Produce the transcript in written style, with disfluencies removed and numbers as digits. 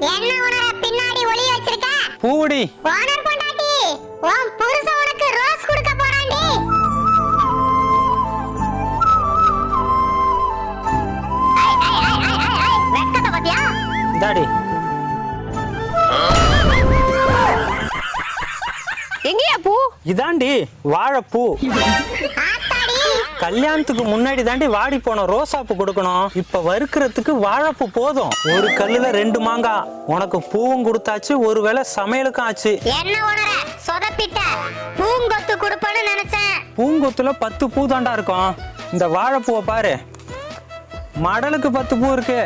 என்ன உணர பின்னாடி ஒளி வச்சிருக்க? பூடி. ஓனர் பொண்டாட்டி, உன் புருஷன் உனக்கு ரோஸ் கொடுக்க போறான்டி. வெக்கத்தை பாத்தியா? டாடி. எங்கயா பூ? இதாண்டி வாழைப்பூ. கல்யாணத்துக்கு முன்னாடி தாண்டி வாடி போன ரோசாப்பூ கொடுக்கணும். இப்ப வறுக்கிறதுக்கு வாழைப்பூ போதும். ஒரு கல்லுல 2 மாங்காய். உனக்கு பூவும் கொடுத்தாச்சு, ஒருவேளை சமையலுக்கும் ஆச்சு. என்ன உணர சொதப்பிட்ட? பூங்கொத்து கொடுப்பேன்னு நினைச்சேன். பூங்கொத்துல 10 பூ தாண்டா இருக்கும். இந்த வாழைப்பூவை பாரு, மடலுக்கு 10 பூ இருக்கு.